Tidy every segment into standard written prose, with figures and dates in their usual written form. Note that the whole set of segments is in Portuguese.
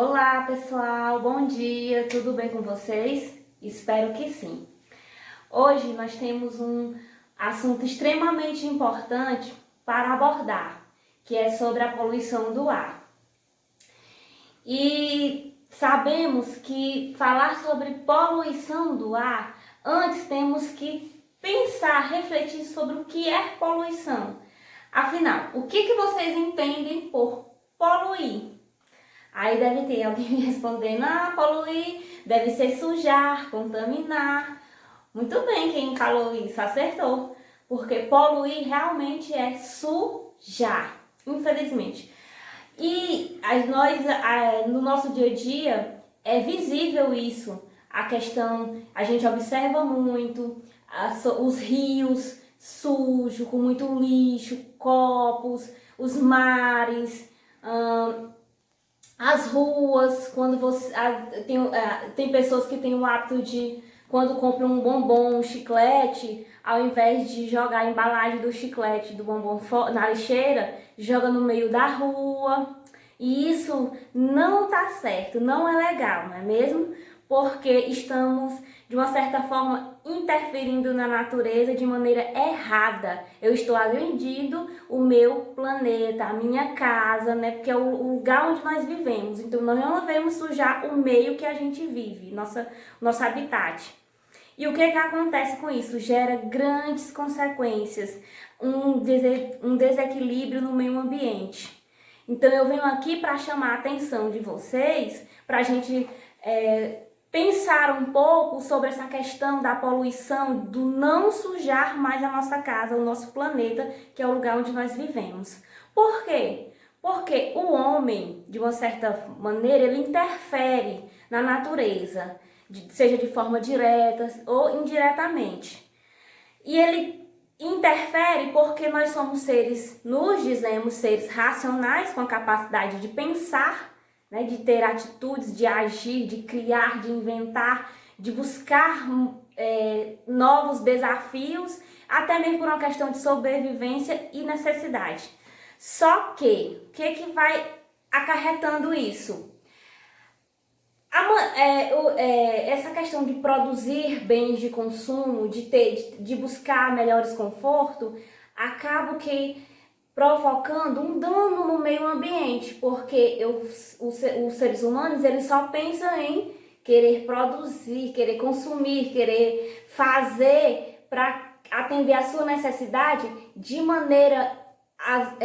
Olá pessoal, bom dia, tudo bem com vocês? Espero que sim. Hoje nós temos um assunto extremamente importante para abordar, que é sobre a poluição do ar. E sabemos que falar sobre poluição do ar, antes temos que pensar, refletir sobre o que é poluição. Afinal, o que vocês entendem por poluir? Aí deve ter alguém me respondendo, poluir deve ser sujar, contaminar. Muito bem, quem falou isso acertou, porque poluir realmente é sujar, infelizmente. E no nosso dia a dia é visível isso, a questão, a gente observa muito os rios sujos, com muito lixo, copos, os mares, as ruas, quando você tem pessoas que têm o hábito de, quando compram um bombom, um chiclete, ao invés de jogar a embalagem do chiclete, do bombom na lixeira, joga no meio da rua. E isso não tá certo, não é legal, não é mesmo? Porque estamos, de uma certa forma, interferindo na natureza de maneira errada. Eu estou agredindo o meu planeta, a minha casa, né? Porque é o lugar onde nós vivemos. Então, nós não devemos sujar o meio que a gente vive, nosso habitat. E o que acontece com isso? Gera grandes consequências, um desequilíbrio no meio ambiente. Então, eu venho aqui para chamar a atenção de vocês, para a gente pensar um pouco sobre essa questão da poluição, do não sujar mais a nossa casa, o nosso planeta, que é o lugar onde nós vivemos. Por quê? Porque o homem, de uma certa maneira, ele interfere na natureza, seja de forma direta ou indiretamente. E ele interfere porque nós somos seres, nos dizemos seres racionais, com a capacidade de pensar, né, de ter atitudes, de agir, de criar, de inventar, de buscar novos desafios, até mesmo por uma questão de sobrevivência e necessidade. Só que, o que vai acarretando isso? Essa questão de produzir bens de consumo, de buscar melhores confortos, acaba que provocando um dano no meio ambiente, porque os seres humanos eles só pensam em querer produzir, querer consumir, querer fazer para atender a sua necessidade de maneira,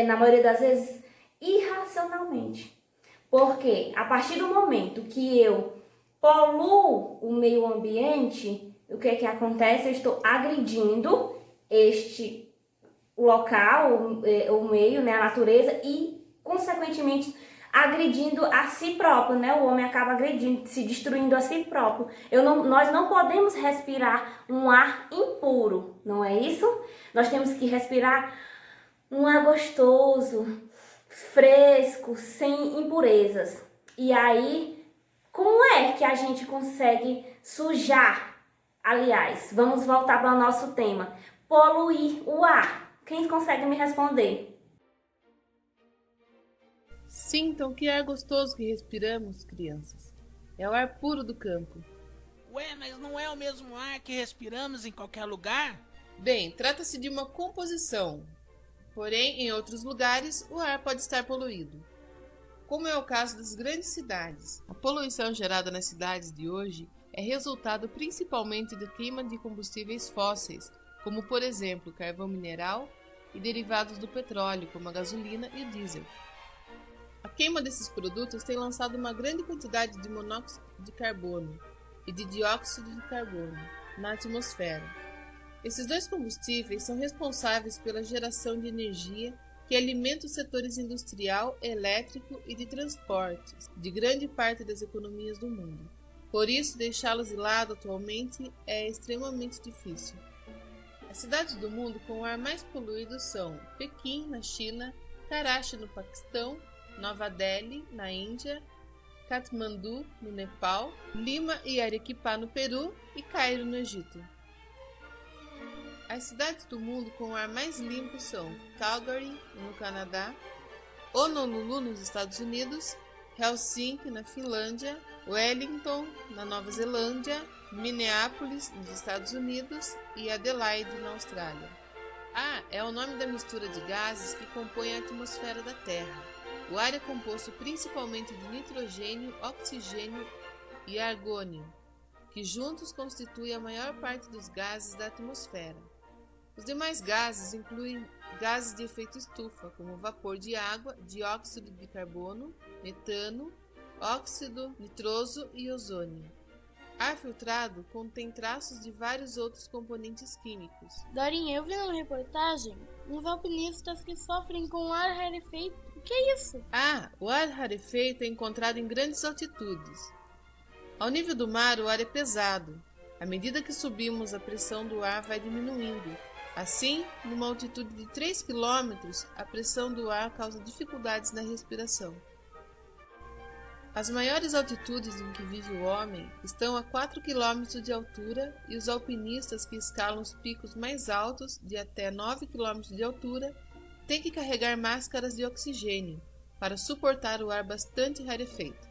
na maioria das vezes, irracionalmente. Porque a partir do momento que eu poluo o meio ambiente, o que acontece? Eu estou agredindo este local, o meio, né, a natureza e, consequentemente, agredindo a si próprio, né? O homem acaba agredindo, se destruindo a si próprio. Nós não podemos respirar um ar impuro, não é isso? Nós temos que respirar um ar gostoso, fresco, sem impurezas. E aí, como é que a gente consegue sujar? Aliás, vamos voltar para o nosso tema, poluir o ar. Quem consegue me responder? Sintam que ar gostoso que respiramos, crianças. É o ar puro do campo. Ué, mas não é o mesmo ar que respiramos em qualquer lugar? Bem, trata-se de uma composição. Porém, em outros lugares, o ar pode estar poluído. Como é o caso das grandes cidades. A poluição gerada nas cidades de hoje é resultado principalmente da queima de combustíveis fósseis, como por exemplo carvão mineral e derivados do petróleo, como a gasolina e o diesel. A queima desses produtos tem lançado uma grande quantidade de monóxido de carbono e de dióxido de carbono na atmosfera. Esses dois combustíveis são responsáveis pela geração de energia que alimenta os setores industrial, elétrico e de transportes de grande parte das economias do mundo. Por isso, deixá-los de lado atualmente é extremamente difícil. As cidades do mundo com o ar mais poluído são Pequim, na China, Karachi, no Paquistão, Nova Delhi, na Índia, Katmandu, no Nepal, Lima e Arequipa, no Peru e Cairo, no Egito. As cidades do mundo com o ar mais limpo são Calgary, no Canadá, Honolulu, nos Estados Unidos, Helsinki, na Finlândia, Wellington, na Nova Zelândia, Minneapolis, nos Estados Unidos e Adelaide, na Austrália. Ar é o nome da mistura de gases que compõe a atmosfera da Terra. O ar é composto principalmente de nitrogênio, oxigênio e argônio, que juntos constituem a maior parte dos gases da atmosfera. Os demais gases incluem gases de efeito estufa, como vapor de água, dióxido de carbono, metano, óxido nitroso e ozônio. Ar filtrado contém traços de vários outros componentes químicos. Dorinha, eu vi numa reportagem uns alpinistas que sofrem com ar rarefeito. O que é isso? O ar rarefeito é encontrado em grandes altitudes. Ao nível do mar, o ar é pesado. À medida que subimos, a pressão do ar vai diminuindo. Assim, numa altitude de 3 km, a pressão do ar causa dificuldades na respiração. As maiores altitudes em que vive o homem estão a 4 km de altura e os alpinistas que escalam os picos mais altos, de até 9 km de altura, têm que carregar máscaras de oxigênio para suportar o ar bastante rarefeito.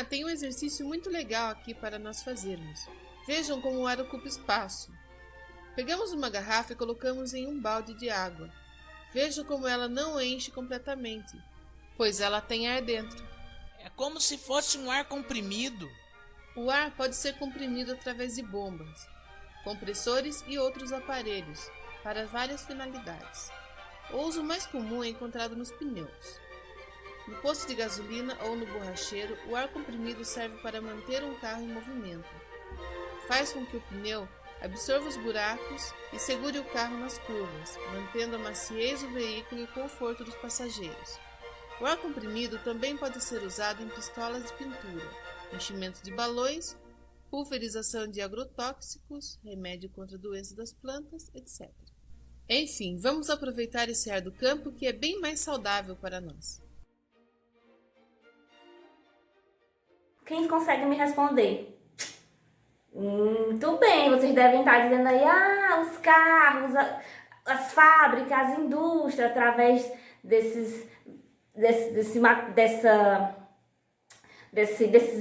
Tem um exercício muito legal aqui para nós fazermos. Vejam como o ar ocupa espaço. Pegamos uma garrafa e colocamos em um balde de água. Vejam como ela não enche completamente, pois ela tem ar dentro. É como se fosse um ar comprimido. O ar pode ser comprimido através de bombas, compressores e outros aparelhos, para várias finalidades. O uso mais comum é encontrado nos pneus. No posto de gasolina ou no borracheiro, o ar comprimido serve para manter um carro em movimento. Faz com que o pneu absorva os buracos e segure o carro nas curvas, mantendo a maciez do veículo e o conforto dos passageiros. O ar comprimido também pode ser usado em pistolas de pintura, enchimento de balões, pulverização de agrotóxicos, remédio contra doenças das plantas, etc. Enfim, vamos aproveitar esse ar do campo que é bem mais saudável para nós. Quem consegue me responder? Muito bem, vocês devem estar dizendo aí, os carros, as fábricas, as indústrias, através desses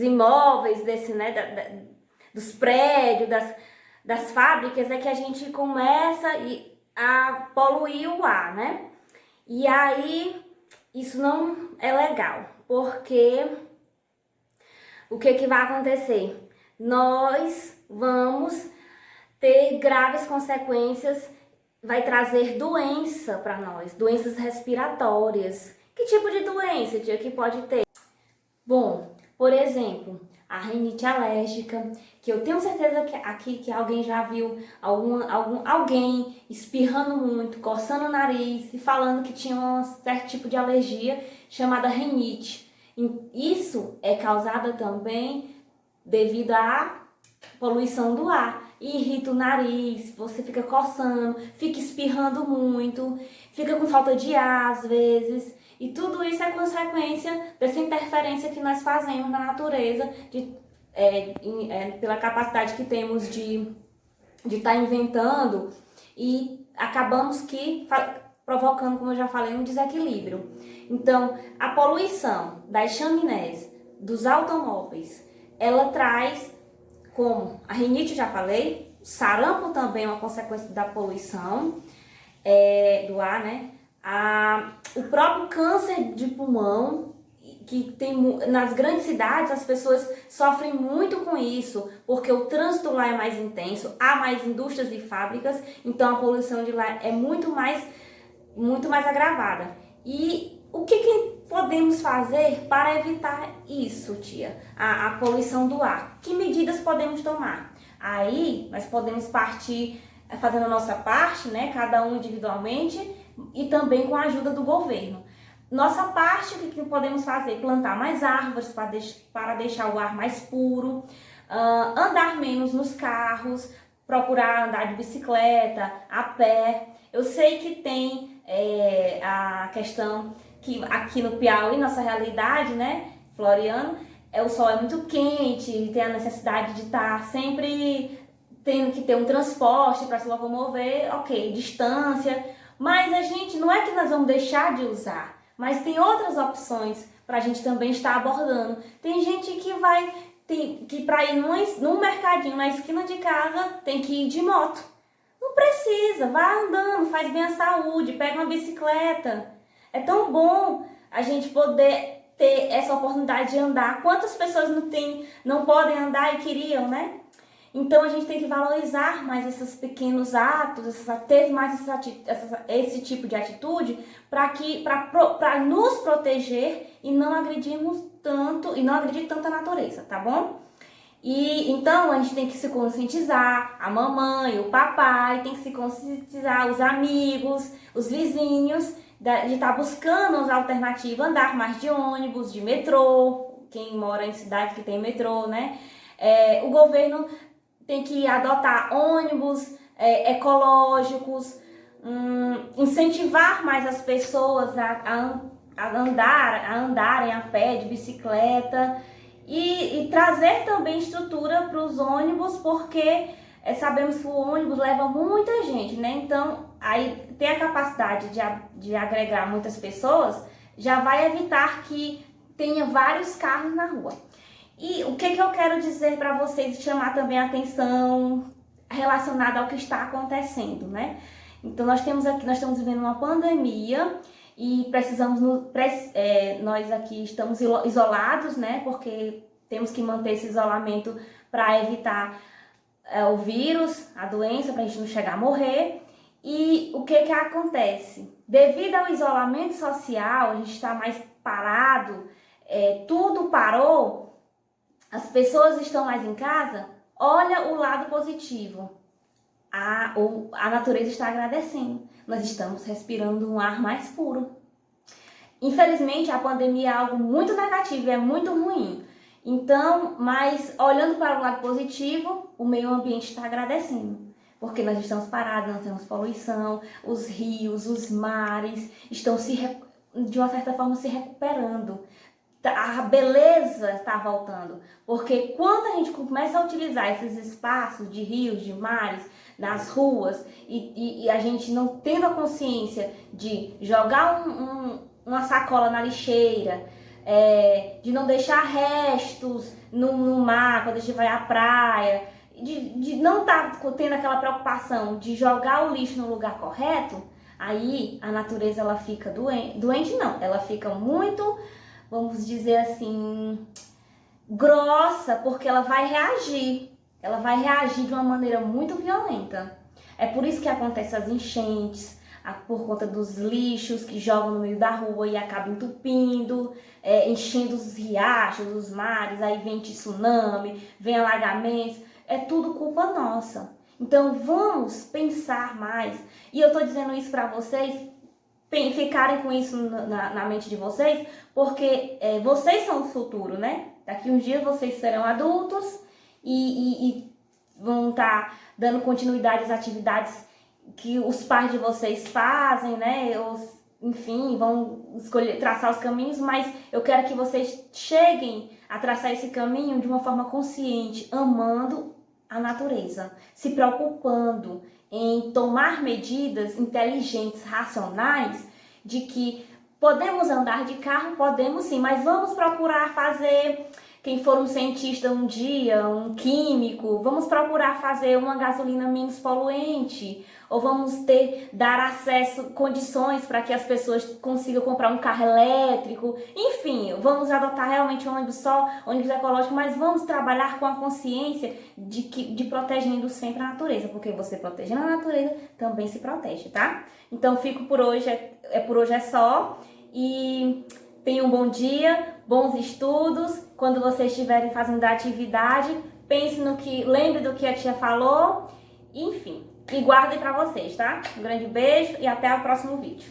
imóveis, dos prédios, das fábricas, é que a gente começa a poluir o ar, né? E aí, isso não é legal, porque o que vai acontecer? Nós vamos ter graves consequências, vai trazer doença para nós, doenças respiratórias. Que tipo de doença, tia, que pode ter? Bom, por exemplo, a rinite alérgica, que eu tenho certeza que alguém já viu alguém espirrando muito, coçando o nariz e falando que tinha um certo tipo de alergia chamada rinite. Isso é causada também devido à poluição do ar. Irrita o nariz, você fica coçando, fica espirrando muito, fica com falta de ar às vezes. E tudo isso é consequência dessa interferência que nós fazemos na natureza, pela capacidade que temos de estar inventando, e acabamos provocando, como eu já falei, um desequilíbrio. Então, a poluição das chaminés, dos automóveis, ela traz, como a rinite, já falei, o sarampo também é uma consequência da poluição do ar, né? O próprio câncer de pulmão, que tem nas grandes cidades, as pessoas sofrem muito com isso, porque o trânsito lá é mais intenso, há mais indústrias e fábricas, então a poluição de lá é muito mais agravada. E o que podemos fazer para evitar isso, tia? A poluição do ar. Que medidas podemos tomar? Aí nós podemos partir fazendo a nossa parte, né? Cada um individualmente e também com a ajuda do governo. Nossa parte, o que podemos fazer? Plantar mais árvores para deixar o ar mais puro, andar menos nos carros, procurar andar de bicicleta, a pé. Eu sei que tem a questão que aqui no Piauí, nossa realidade, né, Floriano, o sol é muito quente, tem a necessidade de estar sempre tendo que ter um transporte para se locomover, ok, distância, mas a gente, não é que nós vamos deixar de usar, mas tem outras opções para a gente também estar abordando. Tem gente que para ir num mercadinho na esquina de casa tem que ir de moto. Não precisa, vai andando, faz bem à saúde, pega uma bicicleta. É tão bom a gente poder ter essa oportunidade de andar. Quantas pessoas não podem andar e queriam, né? Então a gente tem que valorizar mais esses pequenos atos, ter mais esse tipo de atitude para nos proteger e não agredirmos tanto e não agredir tanto a natureza, tá bom? E então a gente tem que se conscientizar, a mamãe, o papai, tem que se conscientizar, os amigos, os vizinhos, de estar buscando as alternativas, andar mais de ônibus, de metrô, quem mora em cidades que tem metrô, né? O governo tem que adotar ônibus ecológicos, incentivar mais as pessoas a andarem a pé, de bicicleta, e trazer também estrutura para os ônibus, porque sabemos que o ônibus leva muita gente, né? Então, aí ter a capacidade de agregar muitas pessoas já vai evitar que tenha vários carros na rua. E o que eu quero dizer para vocês, chamar também a atenção relacionada ao que está acontecendo, né? Então, nós estamos vivendo uma pandemia e nós aqui estamos isolados, né? Porque temos que manter esse isolamento para evitar o vírus, a doença, para a gente não chegar a morrer. E o que acontece? Devido ao isolamento social, a gente está mais parado, tudo parou, as pessoas estão mais em casa. Olha o lado positivo. A natureza está agradecendo. Nós estamos respirando um ar mais puro. Infelizmente, a pandemia é algo muito negativo, é muito ruim. Então, mas olhando para o lado positivo, o meio ambiente está agradecendo. Porque nós estamos parados, não temos poluição, os rios, os mares estão de uma certa forma se recuperando. A beleza está voltando, porque quando a gente começa a utilizar esses espaços de rios, de mares, nas ruas, e a gente não tendo a consciência de jogar uma sacola na lixeira, de não deixar restos no mar quando a gente vai à praia, de não estar tendo aquela preocupação de jogar o lixo no lugar correto, aí a natureza ela fica doente não, ela fica muito, vamos dizer assim, grossa, porque ela vai reagir de uma maneira muito violenta. É por isso que acontecem as enchentes, por conta dos lixos que jogam no meio da rua e acabam entupindo, enchendo os riachos, os mares, aí vem tsunami, vem alagamentos, é tudo culpa nossa. Então vamos pensar mais, e eu tô dizendo isso para vocês, ficarem com isso na mente de vocês, porque vocês são o futuro, né? Daqui uns dias vocês serão adultos e vão estar dando continuidade às atividades que os pais de vocês fazem, né? Enfim, vão traçar os caminhos, mas eu quero que vocês cheguem a traçar esse caminho de uma forma consciente, amando a natureza, se preocupando em tomar medidas inteligentes, racionais, de que podemos andar de carro, podemos sim, mas vamos procurar fazer, quem for um cientista um dia, um químico, vamos procurar fazer uma gasolina menos poluente, ou vamos dar acesso, condições para que as pessoas consigam comprar um carro elétrico, enfim, vamos adotar realmente um ônibus ecológico, mas vamos trabalhar com a consciência de protegendo sempre a natureza, porque você protegendo a natureza também se protege, tá? Então fico por hoje, por hoje é só, e tenham um bom dia, bons estudos. Quando vocês estiverem fazendo a atividade, pense lembre do que a tia falou, enfim, e guardem para vocês, tá? Um grande beijo e até o próximo vídeo.